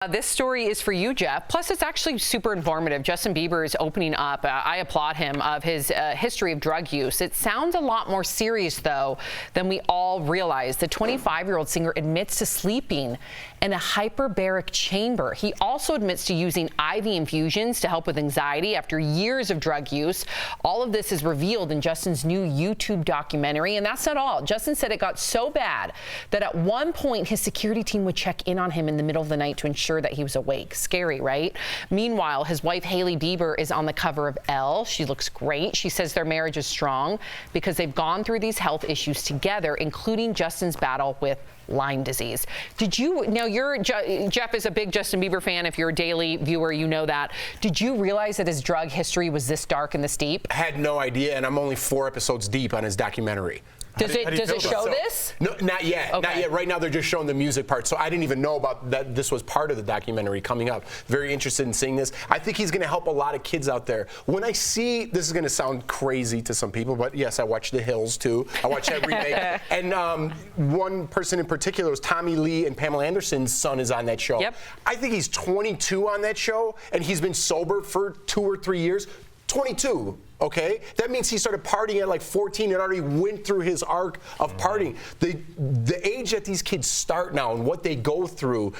This story is for you, Jeff. Plus, it's actually super informative. Justin Bieber is opening up, I applaud him, of his history of drug use. It sounds a lot more serious, though, than we all realize. The 25-year-old singer admits to sleeping in a hyperbaric chamber. He also admits to using IV infusions to help with anxiety after years of drug use. All of this is revealed in Justin's new YouTube documentary, and that's not all. Justin said it got so bad that at one point his security team would check in on him in the middle of the night to ensure that he was awake. Scary, right? Meanwhile, his wife, Hailey Bieber, is on the cover of Elle. She looks great. She says their marriage is strong because they've gone through these health issues together, including Justin's battle with Lyme disease. Jeff is a big Justin Bieber fan. If you're a daily viewer, you know that. Did you realize that his drug history was this dark and this deep? I had no idea, and I'm only 4 episodes deep on his documentary. Does it show this? No, not yet. Okay. Not yet. Right now, they're just showing the music part. So I didn't even know about that. This was part of the documentary coming up. Very interested in seeing this. I think he's going to help a lot of kids out there. When I see, this is going to sound crazy to some people, but yes, I watch The Hills too. I watch that remake. And one person in particular was Tommy Lee and Pamela Anderson's son is on that show. Yep. I think he's 22 on that show, and he's been sober for 2 or 3 years. 22. Okay, that means he started partying at like 14 and already went through his arc of partying. The age that these kids start now and what they go through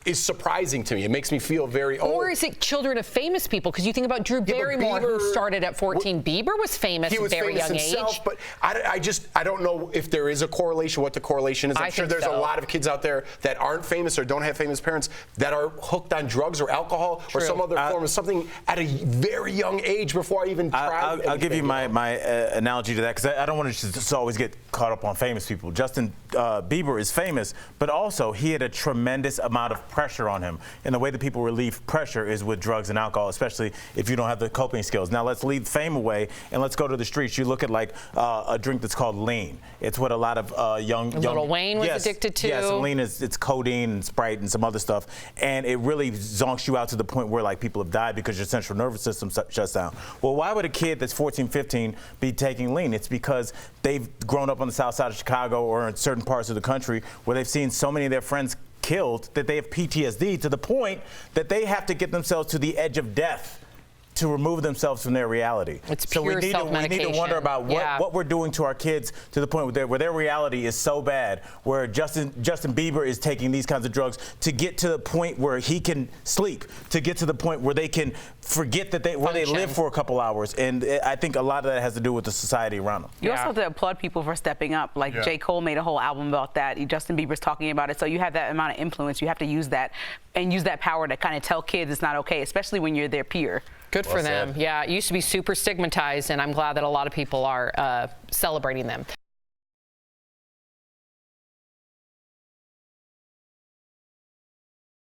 is surprising to me. It makes me feel very old. Or is it children of famous people? Because you think about Drew Barrymore, who started at 14. Bieber was famous at a very young himself, age. But I don't know if there is a correlation, what the correlation is. I'm sure there's a lot of kids out there that aren't famous or don't have famous parents that are hooked on drugs or alcohol or some other form of something at a very young age before I even tried. I'll give you my analogy to that, because I don't want to just always get caught up on famous people. Justin Bieber is famous, but also he had a tremendous amount of pressure on him. And the way that people relieve pressure is with drugs and alcohol, especially if you don't have the coping skills. Now let's leave fame away and let's go to the streets. You look at like a drink that's called lean. It's what a lot of young Lil Wayne was addicted to. Yes, lean it's codeine and Sprite and some other stuff, and it really zonks you out to the point where like people have died because your central nervous system shuts down. Well, why would a kid that's 14, 15 be taking lean? It's because they've grown up on the south side of Chicago or in certain parts of the country where they've seen so many of their friends killed that they have PTSD to the point that they have to get themselves to the edge of death to remove themselves from their reality. It's pure self-medication. We need to wonder about what we're doing to our kids to the point where their reality is so bad, where Justin Bieber is taking these kinds of drugs to get to the point where he can sleep, to get to the point where they can forget that they live for a couple hours. And I think a lot of that has to do with the society around them. You also have to applaud people for stepping up. Like J. Cole made a whole album about that. Justin Bieber's talking about it. So you have that amount of influence. You have to use that and use that power to kind of tell kids it's not okay, especially when you're their peer. Good for them. Yeah, it used to be super stigmatized, and I'm glad that a lot of people are celebrating them.